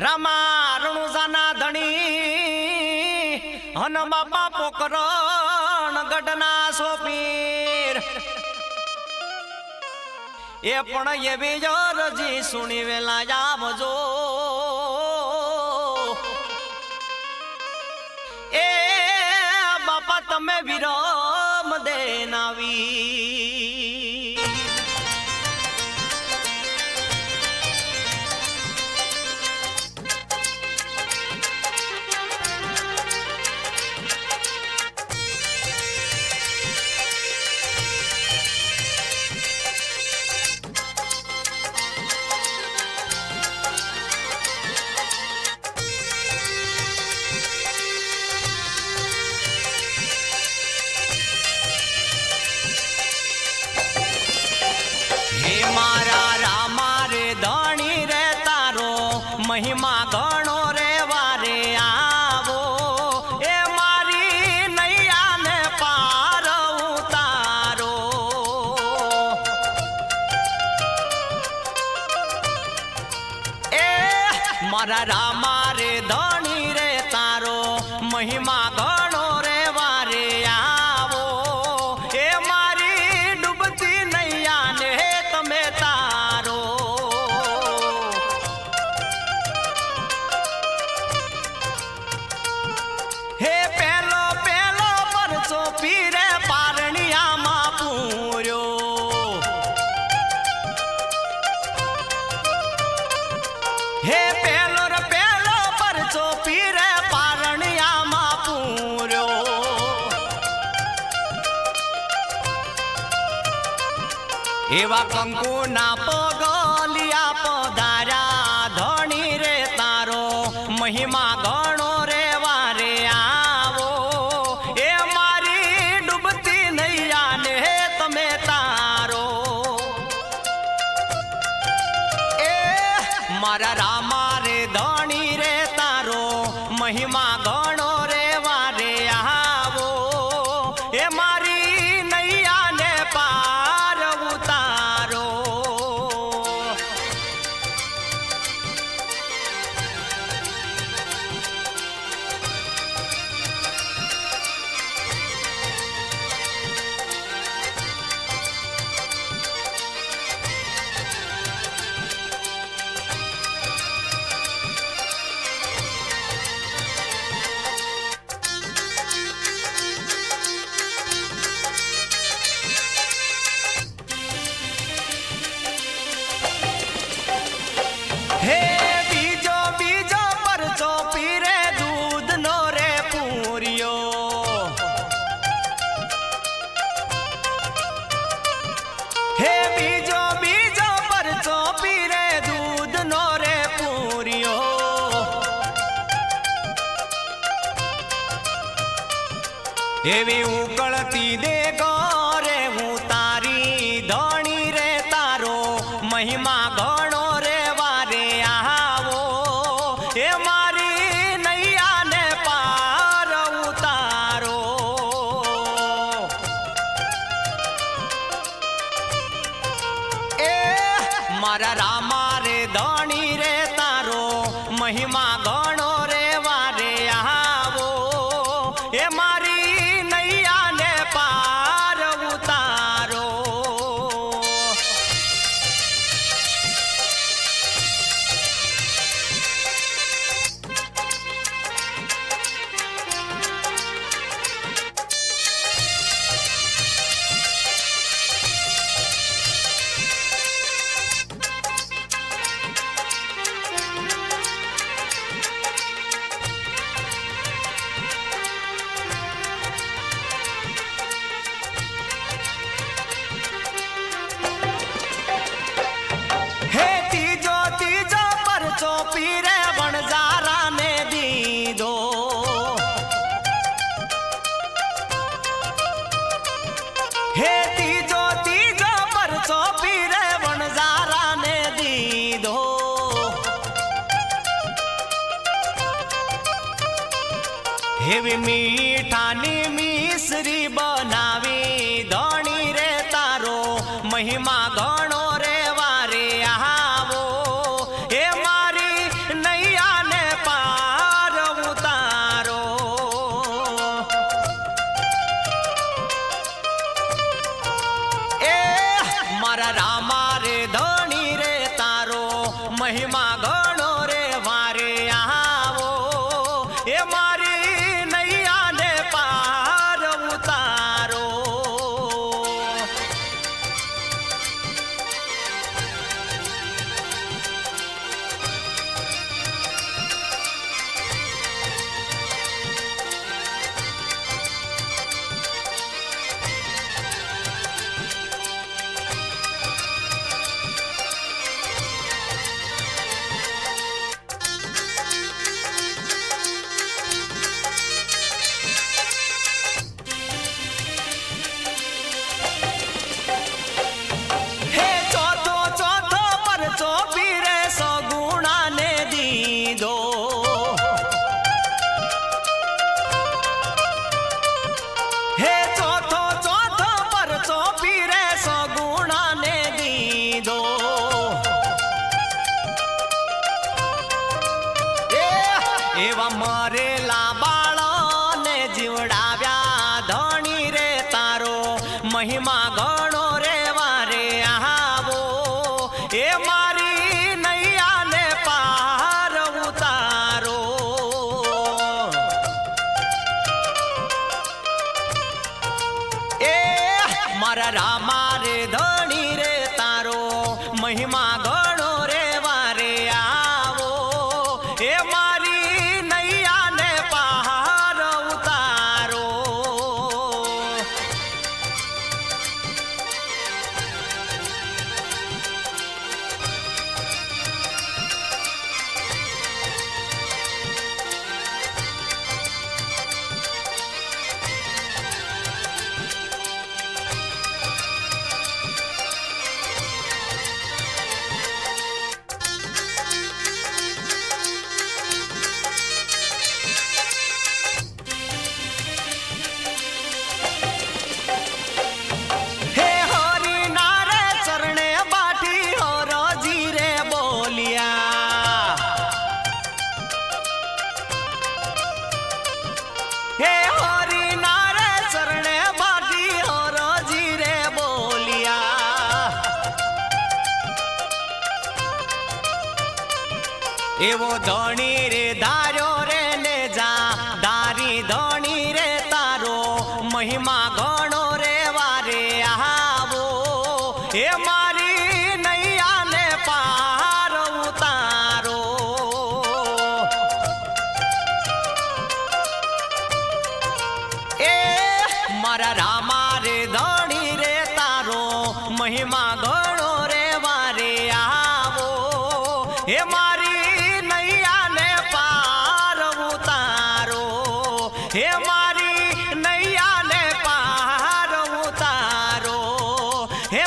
रामा रणुजाना धणी हन बापा पोकरण गढ़ना सोपीर ए पण ये बीजोरजी सुनी वेला आवजो ए बापा तमे विराम देनावी महिमा गणो रे वारे आवो ए मारी नैया ने पार उतारो ए मारा रामा रे धनी रे तारो महिमा गणो रे वारे आवो ए मारी डूबती नैया ने तमे तारो हे पेलो पेलो परचो पीरे पारणिया मा पूर्यो हे पेलो रे पेलो परचो पीरे पारणिया मा पूर्यो एवा कंकु ना पगलिया पधारा धनी रे तारो महिमा गणो रे वारे आवो ए मारी डूबती नैया ने तमे तारो ए मारा रामा रे धनी रे तारो महिमा गणो रे वारे आवो ए मारी नैया ने पार उतारो हे बीजो बीजो परचो पीरे दूध नो रे पूरियो हे बीजो बीजो परचो पीरे दूध नो रे पूरियो एवी उकळती दे गोरे हूँ तारी धनी रे तारो महिमा गणो रे वारे आवो ए मारी नैया ने पार उतारो ए मारा रामा रे धनी रे तारो महिमा गणो रे वारे आवो ए मारी नैया ने पार उतारो हे तीजो तीजो परचो पीरे वणजारा ने दीदो हे तीजो तीजो परचो पीरे वणजारा ने दीदो हेवी मीठानी मिश्री बनावी धनी रे तारो महिमा गणो रे वारे आवो हे मारी नैया મારા રામા રે ધણી રે તારો મહિમા ગણો રે વારે આવો એ મારી નૈયા ને પાર ઉતારો. એવા મરેલા બાળને જીવડાવ્યા ધણી રે તારો મહિમા ગણો રે વારે આવો એ મારી નૈયા ને પાર ઉતારો. એ મારા રામા રે ધણી રે તારો મહિમા ગણો રે વારે આવો એ મારી નૈયા ને પાર ઉતારો. હે હરી નારે ચરણે બાટી હરજી રે બોલિયા. એવો ધણી રે ધાર્યો રે ને જા ધારી ધણી રે તારો મહિમા ગણો રે વારે આવો એ મારી નૈયા ને પાર ઉતારો. એ મારા રામા રે ધણી રે તારો મહિમા ગણો રે વારે આવો એ મારી નૈયા ને પાર ઉતારો. હે મારી નૈયા ને પાર ઉતારો. હે